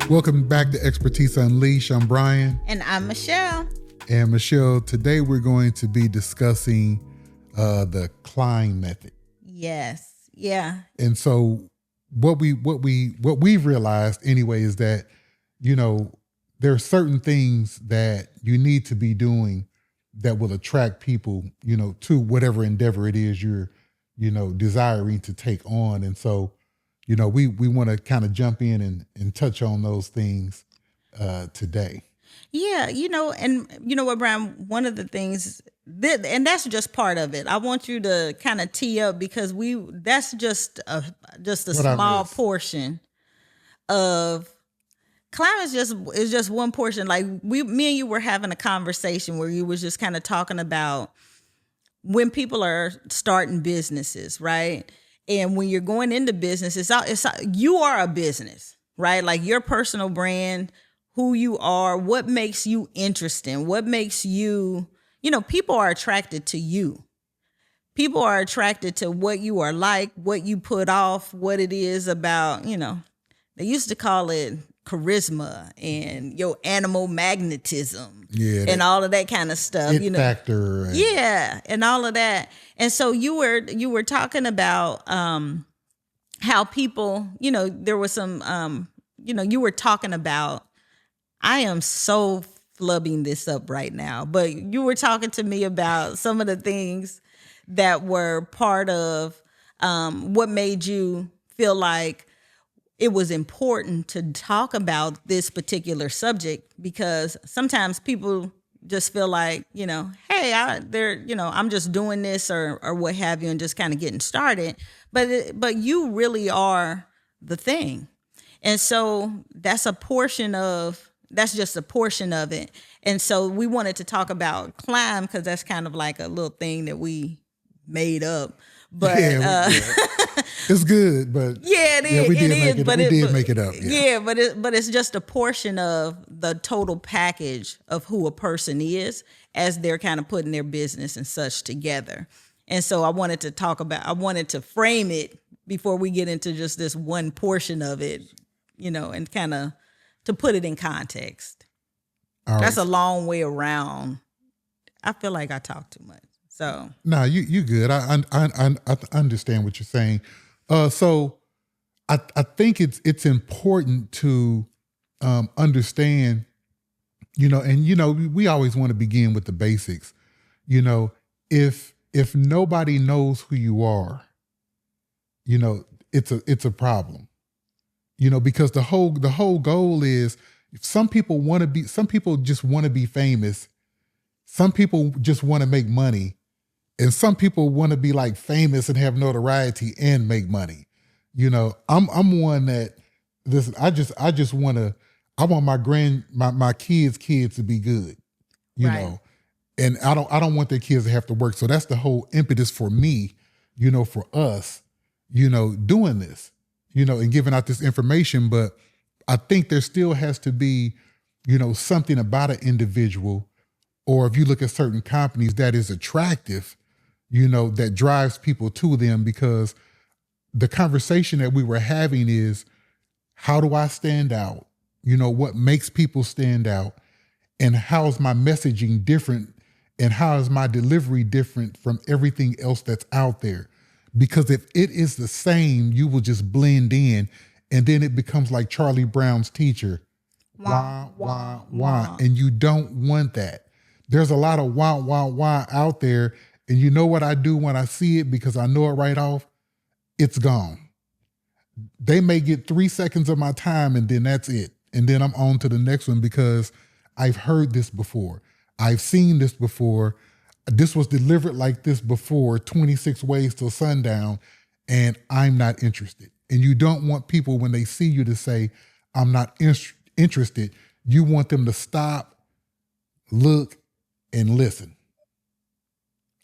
Welcome back to Expertise Unleashed. I'm Brian. And I'm Michelle. And Michelle, today we're going to be discussing the Klein method. Yes. Yeah. And so what we've realized anyway is that, there are certain things that you need to be doing that will attract people, to whatever endeavor it is you're, desiring to take on. And so, we want to kind of jump in and touch on those things today. Yeah, and you know what, Brian, one of the things and that's just part of it. I want you to kind of tee up because that's just a small portion of climate is just one portion. Like me and you were having a conversation where you was just kind of talking about when people are starting businesses, right? And when you're going into business, you are a business, right? Like your personal brand, who you are, what makes you interesting, what makes you, people are attracted to you. People are attracted to what you are like, what you put off, what it is about, they used to call it charisma and your animal magnetism and all of that kind of stuff. Factor. And all of that. And so you were talking about how people, there was some, you were talking about, I am so flubbing this up right now, but you were talking to me about some of the things that were part of what made you feel like it was important to talk about this particular subject, because sometimes people just feel like, hey, I'm just doing this or what have you, and just kind of getting started. But you really are the thing. And so that's just a portion of it. And so we wanted to talk about climb because that's kind of like a little thing that we made up. But it's good, but we did make it up. But it's just a portion of the total package of who a person is as they're kind of putting their business and such together. And so I wanted to frame it before we get into just this one portion of it, and kind of to put it in context. That's a long way around. I feel like I talk too much. So no, you good. I understand what you're saying. So I think it's important to understand, and we always want to begin with the basics. If nobody knows who you are, it's a problem. Because the whole goal is some people just want to be famous. Some people just want to make money. And some people want to be like famous and have notoriety and make money. I'm one that listen, I want my kids to be good, know. And I don't want their kids to have to work. So that's the whole impetus for me, for us, doing this, and giving out this information. But I think there still has to be, something about an individual, or if you look at certain companies that is attractive, that drives people to them, because the conversation that we were having is, how do I stand out? What makes people stand out, and how is my messaging different, and how is my delivery different from everything else that's out there? Because if it is the same, you will just blend in, and then it becomes like Charlie Brown's teacher. Wah, wah, wah. And you don't want that. There's a lot of wah, wah, wah out there. And you know what I do when I see it, because I know it right off? It's gone. They may get 3 seconds of my time, and then that's it. And then I'm on to the next one, because I've heard this before. I've seen this before. This was delivered like this before, 26 ways till sundown, and I'm not interested. And you don't want people, when they see you, to say, I'm not interested. You want them to stop, look, and listen.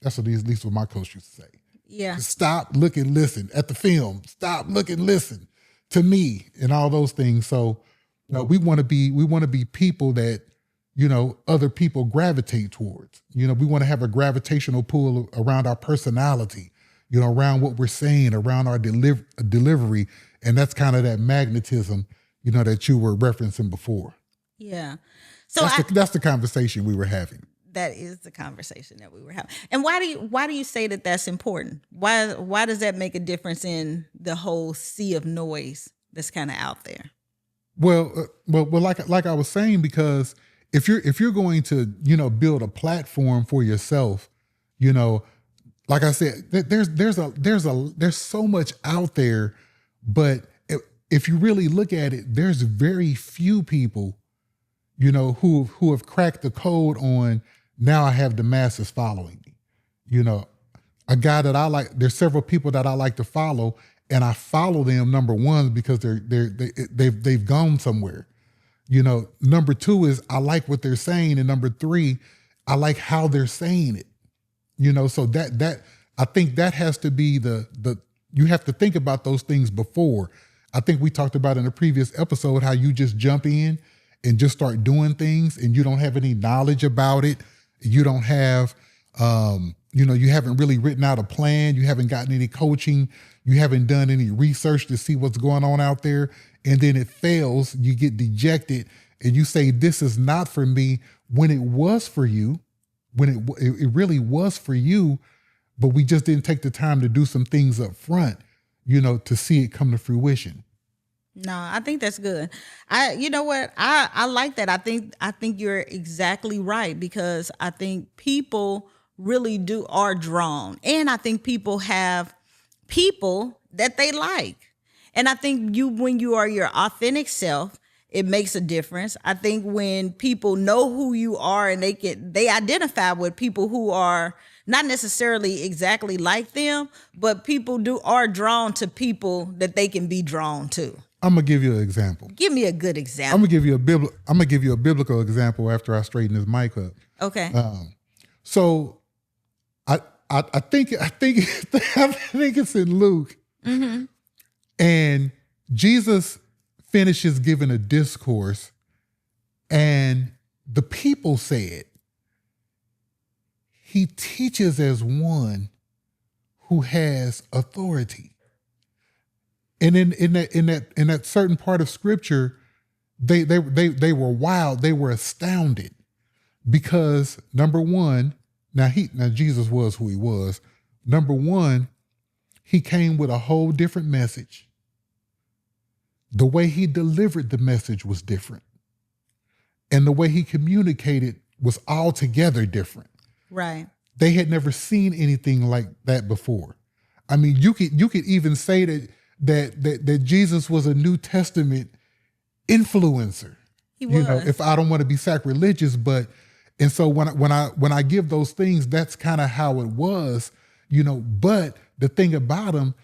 That's at least what my coach used to say. Yeah. Stop, look, and listen at the film. Stop, look, and listen to me, and all those things. So we want to be people that, other people gravitate towards. We want to have a gravitational pull around our personality. around what we're saying, around our delivery. And that's kind of that magnetism, that you were referencing before. Yeah. So that's the conversation we were having. That is the conversation that we were having. And why do you say that that's important? Why does that make a difference in the whole sea of noise that's kind of out there? Well, like I was saying, because if you're going to build a platform for yourself, like I said, there's so much out there, but if you really look at it, there's very few people, who have cracked the code on, now I have the masses following me. A guy that I like, there's several people that I like to follow, and I follow them, number one, because they've gone somewhere. Number two is I like what they're saying, and number three, I like how they're saying it. So that I think that has to be the you have to think about those things before. I think we talked about in a previous episode how you just jump in and just start doing things, and you don't have any knowledge about it. You don't have, you haven't really written out a plan. You haven't gotten any coaching. You haven't done any research to see what's going on out there. And then it fails. You get dejected and you say, this is not for me, when it was for you, when it really was for you, but we just didn't take the time to do some things up front, to see it come to fruition. No, I think that's good. You know what? I like that. I think you're exactly right, because I think people really are drawn. And I think people have people that they like. And I think when you are your authentic self, it makes a difference. I think when people know who you are and they identify with people who are not necessarily exactly like them, but people are drawn to people that they can be drawn to. I'm gonna give you an example. Give me a good example. I'm gonna give you a biblical example after I straighten this mic up. Okay. So I think I think it's in Luke, mm-hmm. and Jesus finishes giving a discourse, and the people said, he teaches as one who has authority. And in that certain part of scripture, they were wild. They were astounded because, number one, now Jesus was who he was. Number one, he came with a whole different message. The way he delivered the message was different, and the way he communicated was altogether different. Right. They had never seen anything like that before. I mean, you could even say that Jesus was a New Testament influencer. He was. If I don't want to be sacrilegious, and so when I give those things, that's kind of how it was, But the thing about him,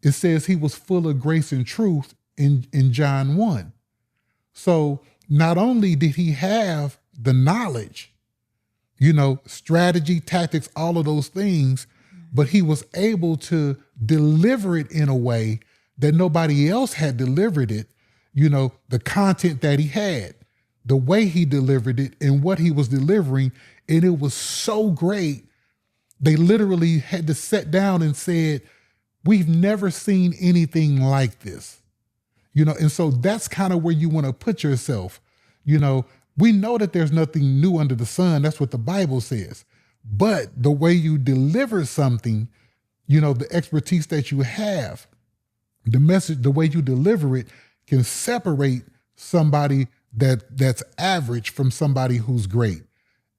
it says he was full of grace and truth in John 1. So not only did he have the knowledge, strategy, tactics, all of those things, but he was able to deliver it in a way that nobody else had delivered it, the content that he had, the way he delivered it and what he was delivering. And it was so great. They literally had to sit down and said, we've never seen anything like this, and so that's kind of where you want to put yourself. We know that there's nothing new under the sun. That's what the Bible says. But the way you deliver something, the expertise that you have, the message, the way you deliver it can separate somebody that's average from somebody who's great.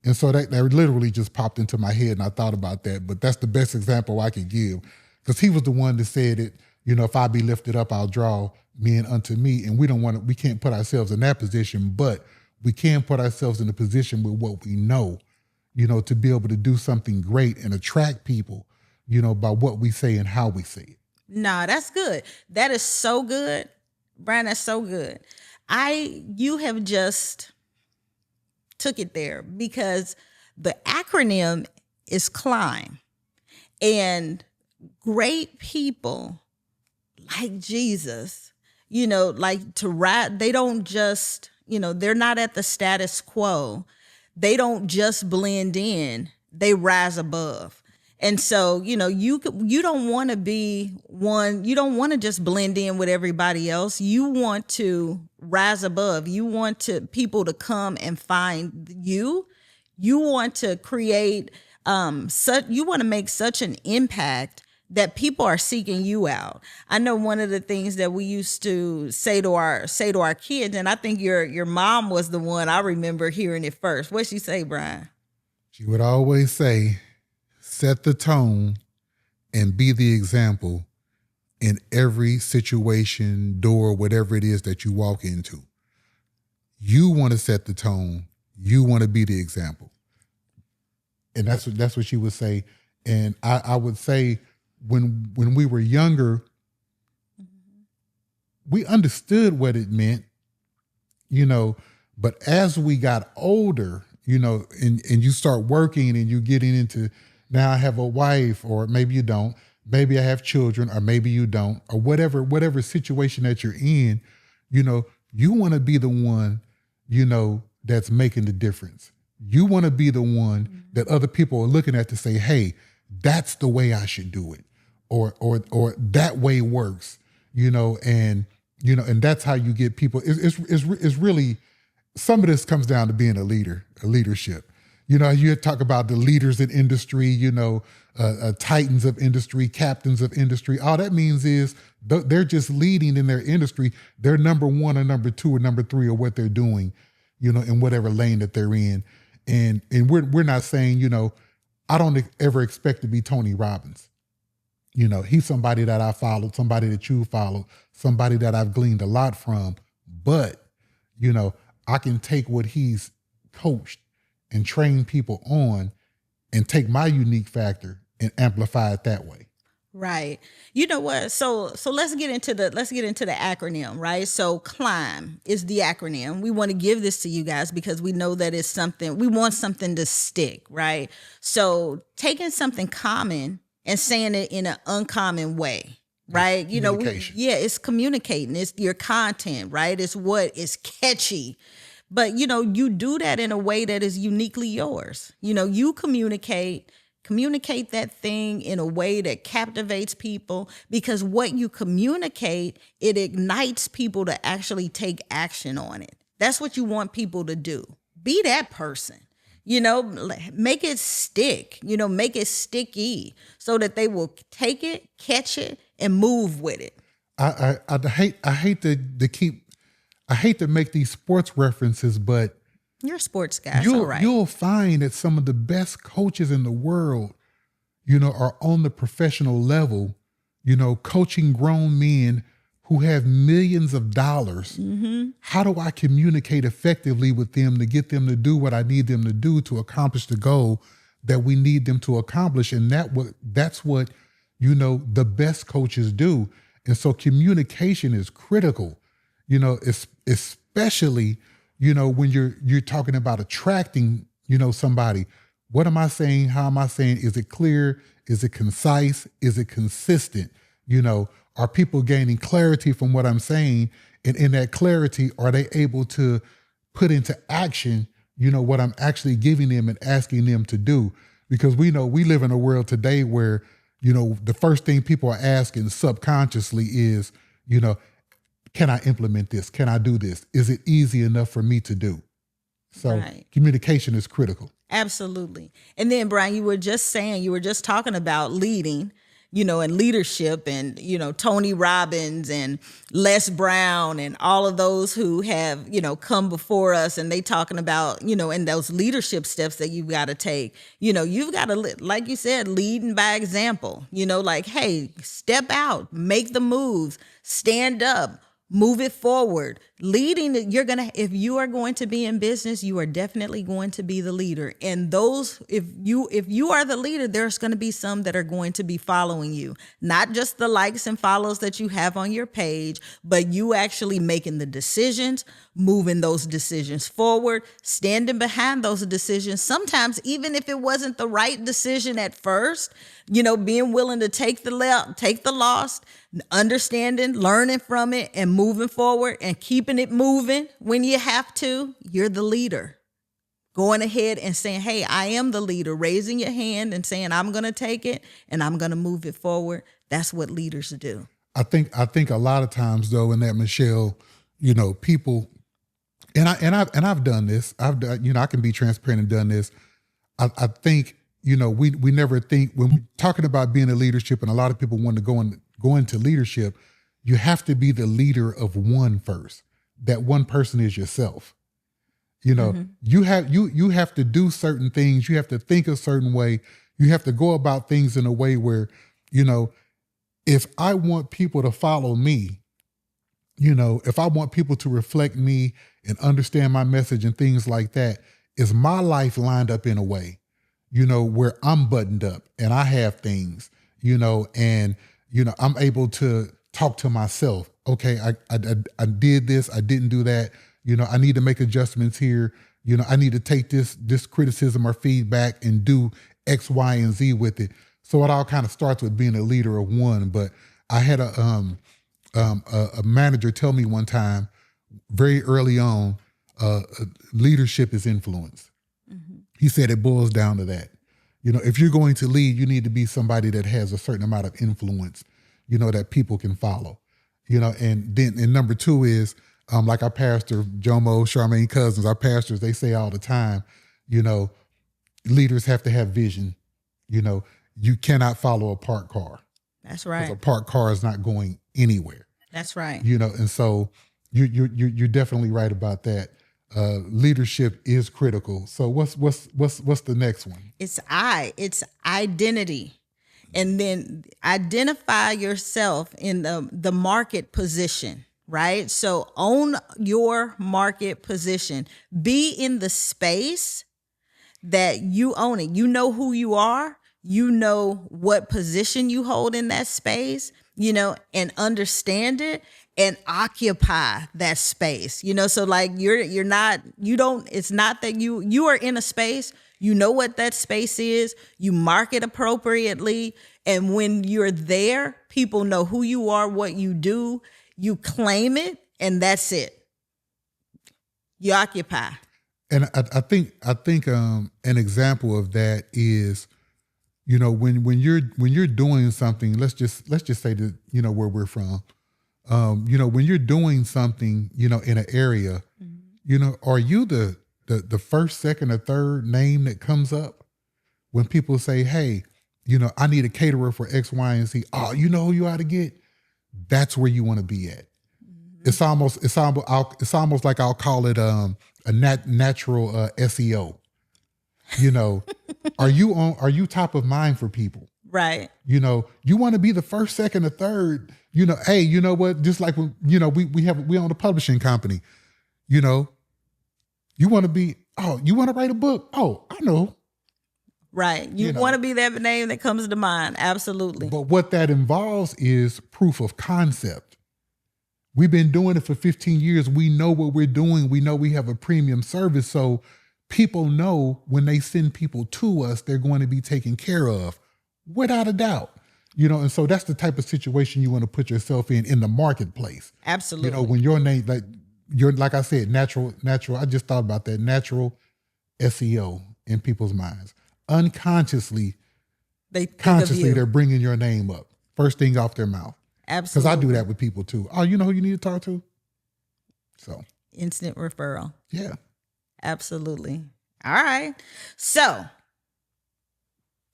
And so that literally just popped into my head, and I thought about that. But that's the best example I could give, because he was the one that said it, if I be lifted up, I'll draw men unto me. And we can't put ourselves in that position, but we can put ourselves in a position with what we know, to be able to do something great and attract people, by what we say and how we say it. Nah, that's good. That is so good. Brian, that's so good. You have just took it there, because the acronym is CLIMB. And great people like Jesus, like to ride, they don't just, they're not at the status quo. They don't just blend in, they rise above. And so, you don't want to be one, you don't want to just blend in with everybody else. You want to rise above. You want people to come and find you. You want to create you want to make such an impact that people are seeking you out. I know one of the things that we used to say to our kids, and I think your mom was the one, I remember hearing it first. What'd she say, Brian? She would always say, set the tone and be the example in every situation, door, whatever it is that you walk into. You want to set the tone. You want to be the example. And that's what she would say. And I would say when we were younger, we understood what it meant, but as we got older, and you start working and you getting into, now I have a wife, or maybe you don't, maybe I have children, or maybe you don't, or whatever situation that you're in, you want to be the one, that's making the difference. You want to be the one that other people are looking at to say, hey, that's the way I should do it. Or that way works, and that's how you get people. It's really, some of this comes down to being a leadership. You talk about the leaders in industry, titans of industry, captains of industry. All that means is they're just leading in their industry. They're number one or number two or number three or what they're doing, in whatever lane that they're in. And we're not saying, I don't ever expect to be Tony Robbins. He's somebody that I followed, somebody that you followed, somebody that I've gleaned a lot from. But, I can take what he's coached and trained people on and take my unique factor and amplify it that way. Right. You know what? So let's get into the acronym, right? So CLIMB is the acronym. We want to give this to you guys because we know that it's something, we want something to stick, right? So taking something common and saying it in an uncommon way, right? It's communicating. It's your content, right? It's what is catchy. But, you do that in a way that is uniquely yours. You communicate that thing in a way that captivates people, because what you communicate, it ignites people to actually take action on it. That's what you want people to do. Be that person. Make it stick, make it sticky so that they will take it, catch it, and move with it. I hate to make these sports references, but you're a sports guy. You'll find that some of the best coaches in the world, are on the professional level, coaching grown men who have millions of dollars. Mm-hmm. How do I communicate effectively with them to get them to do what I need them to do to accomplish the goal that we need them to accomplish? And that's what, the best coaches do. And so communication is critical, especially, when you're talking about attracting, somebody. What am I saying? How am I saying? Is it clear? Is it concise? Is it consistent? Are people gaining clarity from what I'm saying? And in that clarity, are they able to put into action, what I'm actually giving them and asking them to do? Because we know we live in a world today where, the first thing people are asking subconsciously is, can I implement this? Can I do this? Is it easy enough for me to do? So Communication is critical. Absolutely. And then, Brian, you were just talking about leading, and leadership, and, Tony Robbins and Les Brown and all of those who have, come before us, and they talking about, and those leadership steps that you've got to take. You've got to, like you said, leading by example, like, hey, step out, make the moves, stand up, move it forward. Leading, if you are going to be in business, you are definitely going to be the leader. And if you are the leader, there's going to be some that are going to be following you. Not just the likes and follows that you have on your page, but you actually making the decisions, moving those decisions forward, standing behind those decisions. Sometimes, even if it wasn't the right decision at first, being willing to take the loss, understanding, learning from it, and moving forward and keeping it moving when you have to. You're the leader. going ahead and saying, hey, I am the leader, raising your hand and saying, I'm going to take it and I'm going to move it forward. That's what leaders do. I think a lot of times though, in that, Michelle, people, and I've done this. I've done, I can be transparent and done this. I think, we never think when we're talking about being a leadership, and a lot of people want to go into leadership, you have to be the leader of one first. That one person is yourself. You have to do certain things. You have to think a certain way. You have to go about things in a way where, if I want people to follow me, if I want people to reflect me and understand my message and things like that, is my life lined up in a way, where I'm buttoned up and I have things, and, I'm able to talk to myself. Okay, I did this, I didn't do that. I need to make adjustments here. I need to take this criticism or feedback and do X, Y, and Z with it. So it all kind of starts with being a leader of one. But I had a manager tell me one time, very early on, leadership is influence. Mm-hmm. He said it boils down to that. If you're going to lead, you need to be somebody that has a certain amount of influence, that people can follow. And number two is, like our pastor, Jomo, Charmaine Cousins, our pastors, they say all the time, leaders have to have vision. You cannot follow a parked car. That's right. A parked car is not going anywhere. That's right. And so you're definitely right about that. Leadership is critical. So what's the next one? It's identity. And then identify yourself in the market position, right? So own your market position. Be in the space that you own it. You know who you are. You know what position you hold in that space, and understand it and occupy that space, so like it's not that you are in a space, what that space is, you mark it appropriately. And when you're there, people know who you are, what you do, you claim it, and that's it. You occupy. And I think an example of that is, when you're doing something, let's just say that, where we're from, when you're doing something, in an area, mm-hmm. Are you the first, second, or third name that comes up when people say, hey, I need a caterer for X, Y, and Z. Oh, you know who you ought to get? That's where you want to be at. Mm-hmm. It's almost like I'll call it a natural SEO. Are you top of mind for people? Right. You want to be the first, second, or third. Hey, you know what? Just like when, we own a publishing company. You want to be. Oh, you want to write a book? Oh, I know. Right. You want to be that name that comes to mind. Absolutely. But what that involves is proof of concept. We've been doing it for 15 years. We know what we're doing. We know we have a premium service. So people know when they send people to us, they're going to be taken care of without a doubt. And so that's the type of situation you want to put yourself in the marketplace. Absolutely. When your name, like I said, natural, I just thought about that, natural SEO in people's minds. Unconsciously, they're bringing your name up. First thing off their mouth. Absolutely. Because I do that with people too. Oh, you know who you need to talk to? So. Instant referral. Yeah. Absolutely. All right. So,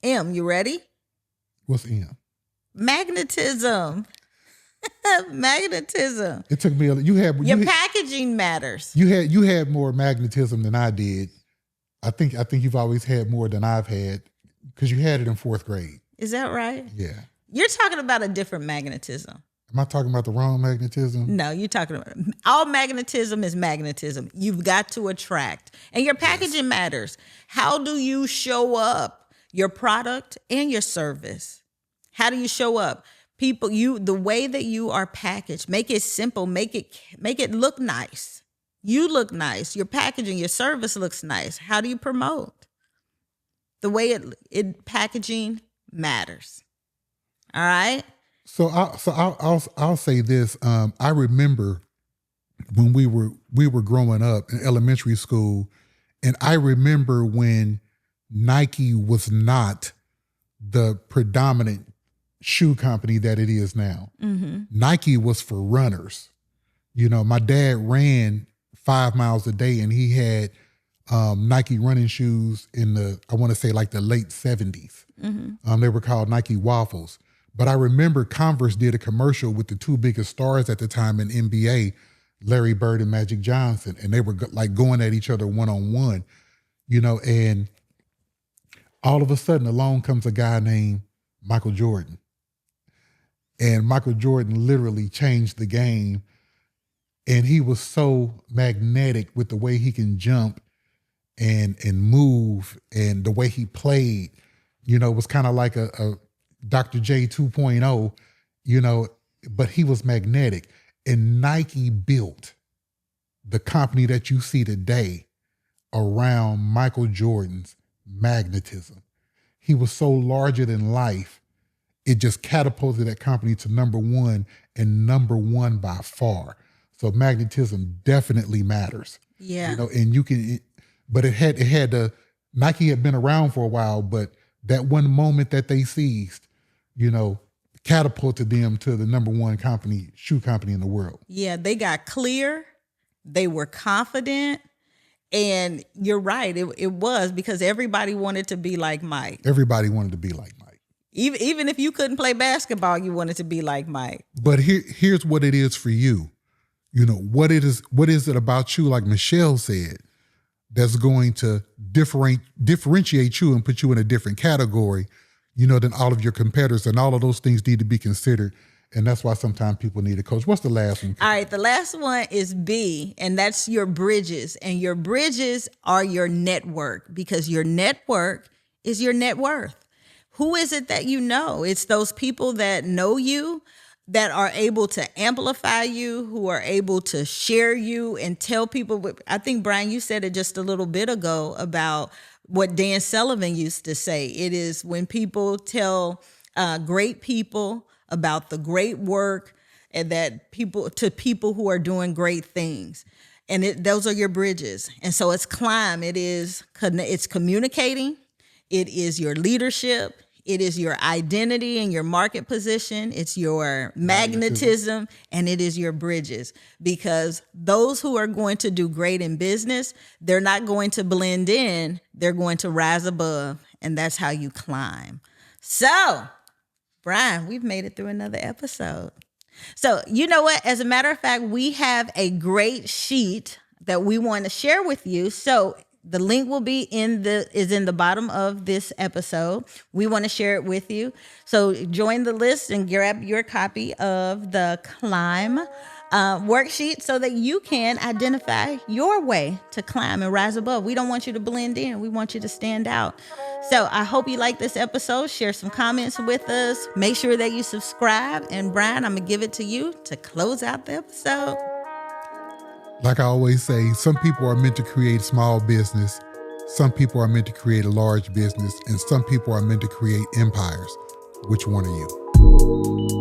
M, you ready? What's M? Magnetism. Magnetism. It took me your packaging matters. You had more magnetism than I did. I think you've always had more than I've had because you had it in 4th grade. Is that right? Yeah. You're talking about a different magnetism. Am I talking about the wrong magnetism? No, you're talking about all magnetism is magnetism. You've got to attract. And your packaging matters. How do you show up? Your product and your service. How do you show up? People, the way that you are packaged, make it simple, make it look nice. You look nice. Your packaging, your service looks nice. How do you promote? The way it packaging matters. All right. So I'll say this. I remember when we were growing up in elementary school, And I remember when Nike was not the predominant shoe company that it is now. Nike was for runners. You know, my dad ran 5 miles a day, and he had Nike running shoes in I want to say like the late 70s. They were called Nike Waffles. But I remember Converse did a commercial with the two biggest stars at the time in NBA, Larry Bird and Magic Johnson, and they were like going at each other one-on-one, you know, and all of a sudden along comes a guy named Michael Jordan. And Michael Jordan literally changed the game. And he was so magnetic with the way he can jump and move, and the way he played. You know, it was kind of like a Dr. J 2.0, you know, but he was magnetic. And Nike built the company that you see today around Michael Jordan's magnetism. He was so larger than life. It just catapulted that company to number one, and number one by far. So magnetism definitely matters. Yeah. You know, and you can, but it had to, Nike had been around for a while, but that one moment that they seized, you know, catapulted them to the number one shoe company in the world. Yeah, they got clear. They were confident. And you're right. It was because everybody wanted to be like Mike. Everybody wanted to be like Mike. Even if you couldn't play basketball, you wanted to be like Mike. But here's what it is for you. You know, what is it about you, like Michelle said, that's going to differentiate you and put you in a different category, you know, than all of your competitors, and all of those things need to be considered. And that's why sometimes people need a coach. What's the last one? All right, the last one is B, and that's your bridges. And your bridges are your network, because your network is your net worth. Who is it that you know? It's those people that know you, that are able to amplify you, who are able to share you and tell people. I think, Brian, you said it just a little bit ago about what Dan Sullivan used to say. It is when people tell great people about the great work, and that people who are doing great things. And those are your bridges. And so it's climb. It's communicating. It is your leadership. It is your identity and your market position. It's your magnetism, and it is your bridges. Because those who are going to do great in business, they're not going to blend in. They're going to rise above, and that's how you climb. So, Brian, we've made it through another episode. So, you know what? As a matter of fact, we have a great sheet that we want to share with you. So the link will be in the bottom of this episode. We want to share it with you. So join the list and grab your copy of the Climb worksheet so that you can identify your way to climb and rise above. We don't want you to blend in. We want you to stand out. So I hope you like this episode. Share some comments with us. Make sure that you subscribe. And Brian, I'm going to give it to you to close out the episode. Like I always say, some people are meant to create small business. Some people are meant to create a large business. And some people are meant to create empires. Which one are you?